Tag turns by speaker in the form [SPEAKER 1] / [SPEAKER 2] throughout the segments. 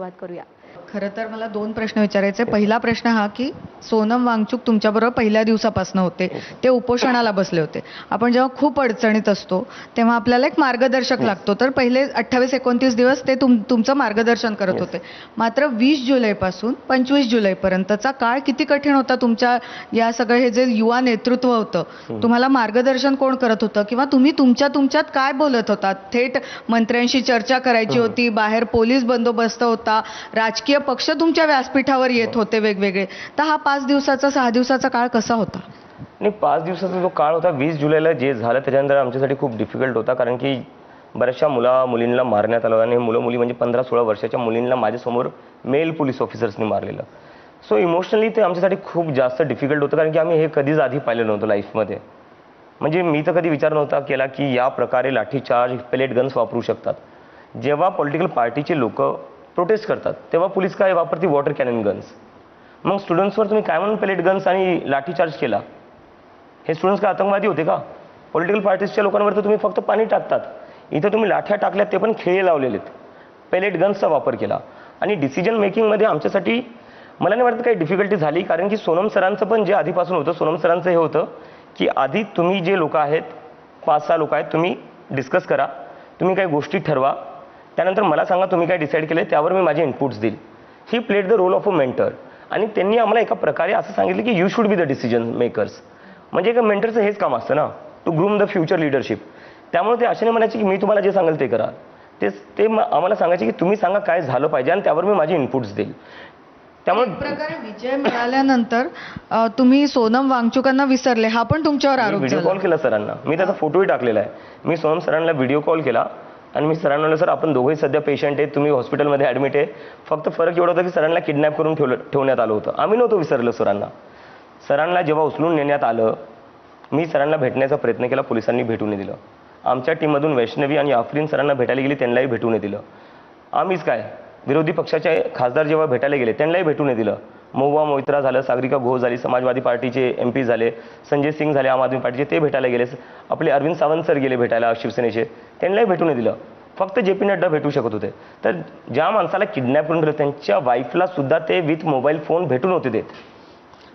[SPEAKER 1] सुरुवात करूया.
[SPEAKER 2] खरं तर मला 2 प्रश्न विचारायचे. पहिला प्रश्न हा की सोनम वांगचुक तुमच्याबरोबर पहिल्या दिवसापासून होते, ते उपोषणाला बसले होते. आपण जेव्हा खूप अडचणीत असतो तेव्हा आपल्याला एक मार्गदर्शक लागतो, तर पहिले 28-29 दिवस ते तुमचं मार्गदर्शन करत होते. मात्र 20 जुलैपासून 25 जुलैपर्यंतचा काळ किती कठीण होता तुमच्या या सगळं हे जे युवा नेतृत्व होतं, तुम्हाला मार्गदर्शन कोण करत होतं किंवा तुम्ही तुमच्यात काय बोलत होता? थेट मंत्र्यांशी चर्चा करायची होती, बाहेर पोलीस बंदोबस्त होता, राजकीय पक्ष तुमच्या व्यासपीठावर येत होते वेगवेगळे, तर हा 5 दिवसाचा 6 दिवसाचा काळ कसा होता?
[SPEAKER 3] नाही, 5 दिवसाचा जो काळ होता, 20 जुलैला जे झालं त्याच्यानंतर आमच्यासाठी खूप डिफिकल्ट होता, कारण की बऱ्याचशा मुलींना मारण्यात आलं आणि मुलं मुली म्हणजे 15-16 वर्षाच्या मुलींना माझ्यासमोर मेल पोलीस ऑफिसर्सनी मारलेलं. सो इमोशनली ते आमच्यासाठी खूप जास्त डिफिकल्ट होतं, कारण की आम्ही हे कधीच आधी पाहिलं नव्हतं लाईफमध्ये. म्हणजे मी तर कधी विचार नव्हता केला की या प्रकारे लाठीचार्ज, पेलेट गन्स वापरू शकतात. जेव्हा पॉलिटिकल पार्टीचे लोक प्रोटेस्ट करतात तेव्हा पोलीस काय वापरते? Water canon guns. मग स्टुडंट्सवर तुम्ही काय म्हणून पेलेट गन्स आणि लाठीचार्ज केला? हे स्टुडंट्स काय आतंकवादी होते का? पॉलिटिकल पार्टीजच्या लोकांवर तर तुम्ही फक्त पाणी टाकतात, इथं तुम्ही लाठ्या टाकल्यात, ते पण खेळे लावलेलेत. पेलेट गन्सचा वापर केला आणि डिसिजन मेकिंगमध्ये आमच्यासाठी मला नाही वाटत काही डिफिकल्टी झाली, कारण की सोनम सरांचं पण जे आधीपासून होतं, सोनम सरांचं हे होतं की आधी तुम्ही जे लोक आहेत, 5-6 लोक आहेत, तुम्ही डिस्कस करा, तुम्ही काही गोष्टी ठरवा, त्यानंतर मला सांगा तुम्ही काय डिसाईड केले, त्यावर मी माझे इनपुट्स देईल. He played the role of a mentor. आणि त्यांनी आम्हाला एका प्रकारे असं सांगितलं की you should be the decision makers. म्हणजे एका मेंटरचं हेच काम असतं ना, to groom the future leadership. त्यामुळे ते असे नाही म्हणायचे की मी तुम्हाला जे सांगेल ते करा, ते आम्हाला सांगायचे की तुम्ही सांगा काय झालं पाहिजे आणि त्यावर मी माझे इनपुट्स देईल. त्यामुळे
[SPEAKER 2] एक प्रकारे विजय मिळाल्यानंतर तुम्ही सोनम वांगचुकांना विसरले, हा पण तुमच्यावर आरोप
[SPEAKER 3] व्हिडिओ
[SPEAKER 2] झाला.
[SPEAKER 3] कॉल केला सरांना, मी त्याचा फोटोही टाकलेला आहे. मी सोनम सरांना व्हिडिओ कॉल केला आणि मी सरांना म्हणलं, सर आपण दोघंही सध्या पेशंट आहेत, तुम्ही हॉस्पिटलमध्ये ॲडमिट आहे, फक्त फरक एवढा होता की सरांना किडनॅप करून ठेवण्यात आलं होतं. आम्ही नव्हतो विसरलो सरांना. सरांना जेव्हा उचलून नेण्यात आलं, मी सरांना भेटण्याचा प्रयत्न केला, पोलिसांनी भेटू नाही दिलं. आमच्या टीममधून वैष्णवी आणि आफरीन सरांना भेटायला गेली, त्यांनाही भेटू नाही दिलं. आम्हीच काय, विरोधी पक्षाचे खासदार जेव्हा भेटायला गेले त्यांनाही भेटू नाही दिलं. महुआ मोइत्रा झालं, सागरिका घोष झाली, समाजवादी पार्टीचे MP झाले, संजय सिंग झाले आम आदमी पार्टीचे, ते भेटायला गेले. आपले अरविंद सावंत सर गेले भेटायला शिवसेनेचे, त्यांनाही भेटू नाही दिलं. फक्त JP नड्डा भेटू शकत होते. तर ज्या माणसाला किडनॅप करून दिलं त्यांच्या वाईफला सुद्धा ते विथ मोबाईल फोन भेटू नव्हते देत.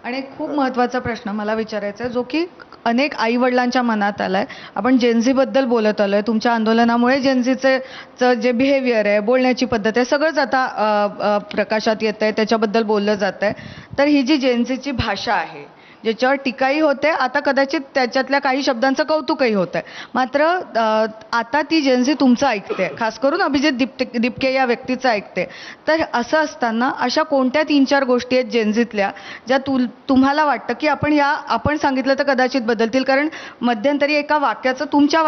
[SPEAKER 2] आणि एक खूप महत्त्वाचा प्रश्न मला विचारायचा आहे, जो की अनेक आई वडिलांच्या मनात आलाय. आपण जेनझीबद्दल बोलत आलोय, तुमच्या आंदोलनामुळे जेनझीचं जे बिहेवियर आहे, बोलण्याची पद्धत आहे, सगळंच आता प्रकाशात येत आहे, त्याच्याबद्दल बोललं जात आहे. तर ही जी जेनझीची भाषा आहे, ज्याच्यावर टीकाही होते, आता कदाचित त्याच्यातल्या काही शब्दांचं कौतुकही होत आहे. मात्र आता ती जेनझी तुमचं ऐकते, खास करून अभिजित दिपके या व्यक्तीचं ऐकते. तर असं असताना अशा कोणत्या 3-4 गोष्टी आहेत जेनझीतल्या ज्या तुम्हाला वाटतं की आपण सांगितलं तर कदाचित बदलतील? कारण मध्यंतरी एका वाक्याचं तुमच्या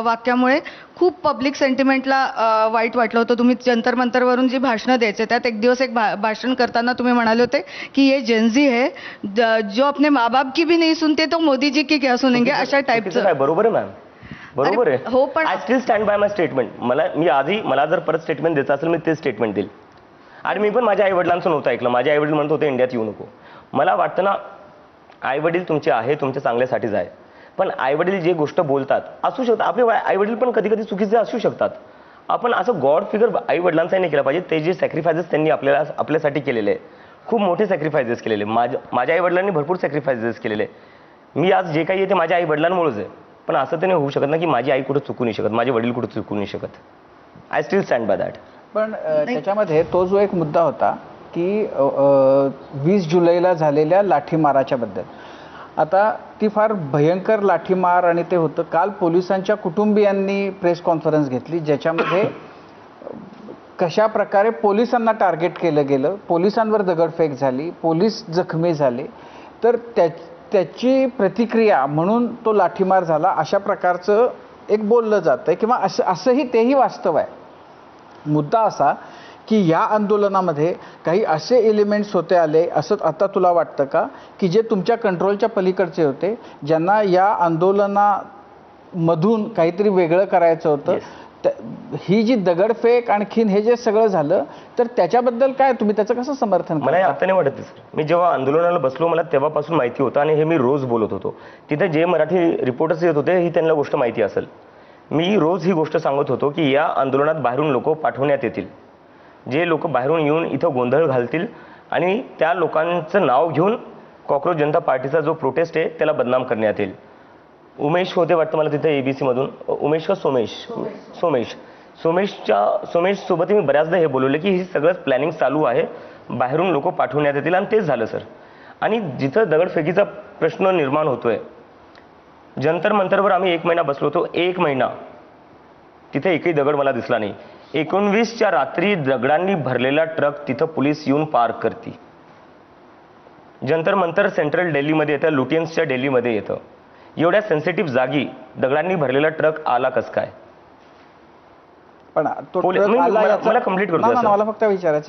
[SPEAKER 2] वाक्यामुळे खूप पब्लिक सेंटिमेंटला वाईट वाटलं होतं. तुम्ही जंतर मंतरवरून जी भाषणं द्यायचे, त्यात एक दिवस एक भाषण करताना तुम्ही म्हणाले होते की ये जेनझी है जो अपने माँ बाप की भी नहीं सुनते तो मोदी जी की क्या सुनेंगे, अशा टाईपचं.
[SPEAKER 3] बरोबर आहे मॅम, बरोबर आहे.
[SPEAKER 2] हो, पण
[SPEAKER 3] I still stand by my statement. मला जर परत स्टेटमेंट द्यायचं असेल मी ते स्टेटमेंट देईल. आणि मी पण माझ्या आईवडिलांचं नव्हतं ऐकलं. माझे आईवडील म्हणत होते इंडियात येऊ नको. मला वाटतं ना, आईवडील तुमचे आहे, तुमच्या चांगल्यासाठीच आहे, पण आईवडील जे गोष्ट बोलतात असू शकतात, आपले आईवडील पण कधी कधी चुकीचे असू शकतात. आपण असं गॉड फिगर आईवडिलांचाही नाही केलं पाहिजे. ते जे सॅक्रिफायसेस त्यांनी आपल्यासाठी केलेले आहे, खूप मोठे सॅक्रिफायसेस केलेले. माझ्या आईवडिलांनी भरपूर सॅक्रिफायसेस केलेले. मी आज जे काही आहे ते माझ्या आईवडिलांमुळेच आहे. पण असं तर नाही होऊ शकत ना की माझी आई कुठं चुकू नाही शकत, माझे वडील कुठं चुकू नाही शकत. I still stand by that.
[SPEAKER 4] पण त्याच्यामध्ये तो जो एक मुद्दा होता की 20 जुलैला झालेल्या लाठीमाराच्या बद्दल, आता ती फार भयंकर लाठीमार आणि ते होतं. काल पोलिसांच्या कुटुंबियांनी प्रेस कॉन्फरन्स घेतली, ज्याच्यामध्ये कशा प्रकारे पोलिसांना टार्गेट केलं गेलं, पोलिसांवर दगडफेक झाली, पोलीस जखमी झाले. तर त्याची प्रतिक्रिया म्हणून तो लाठीमार झाला, अशा प्रकारचं एक बोललं जातं किंवा असंही तेही वास्तव आहे. मुद्दा असा की या आंदोलनामध्ये काही असे एलिमेंट्स होते आले, असं आता तुला वाटतं का की जे तुमच्या कंट्रोलच्या पलीकडचे होते, ज्यांना या आंदोलनामधून काहीतरी वेगळं करायचं होतं? ही जी दगडफेक आणखीन हे जे सगळं झालं, तर त्याच्याबद्दल काय, तुम्ही त्याचं कसं समर्थन करता?
[SPEAKER 3] मला आता नाही वाटत सर. मी जेव्हा आंदोलनाला बसलो मला तेव्हापासून माहिती होतं आणि हे मी रोज बोलत होतो. तिथे जे मराठी रिपोर्टर्स येत होते ही त्यांना गोष्ट माहिती असेल. मी रोज ही गोष्ट सांगत होतो की या आंदोलनात बाहेरून लोक पाठवण्यात येतील. जे लोक बाहेरून येऊन इथं गोंधळ घालतील आणि त्या लोकांचं नाव घेऊन कॉक्रोच जनता पार्टीचा जो प्रोटेस्ट आहे त्याला बदनाम करण्यात येईल. उमेश होते वाटतं मला तिथे ABC मधून, उमेश का सोमेश सोबत मी बऱ्याचदा हे बोलवले की हे सगळं प्लॅनिंग चालू आहे, बाहेरून लोक पाठवण्यात येतील आणि तेच झालं सर. आणि जिथं दगडफेकीचा प्रश्न निर्माण होतोय, जंतर मंतरवर आम्ही 1 महिना बसलो होतो, 1 महिना तिथे एकही दगड मला दिसला नाही. 19च्या रात्री दगडांनी भरलेला ट्रक तिथं पोलीस येऊन पार्क करती. जंतर मंतर सेंट्रल दिल्लीमध्ये येतं, लुटियन्सच्या दिल्लीमध्ये येतं. एवढ्या सेन्सिटिव्ह जागी दगडांनी भरलेला ट्रक आला कस काय?
[SPEAKER 4] पण तो
[SPEAKER 3] मला
[SPEAKER 4] ट्रक आला याचा-
[SPEAKER 3] कंप्लीट
[SPEAKER 4] ना,
[SPEAKER 3] करतो
[SPEAKER 4] ना, मला फक्त विचारायचं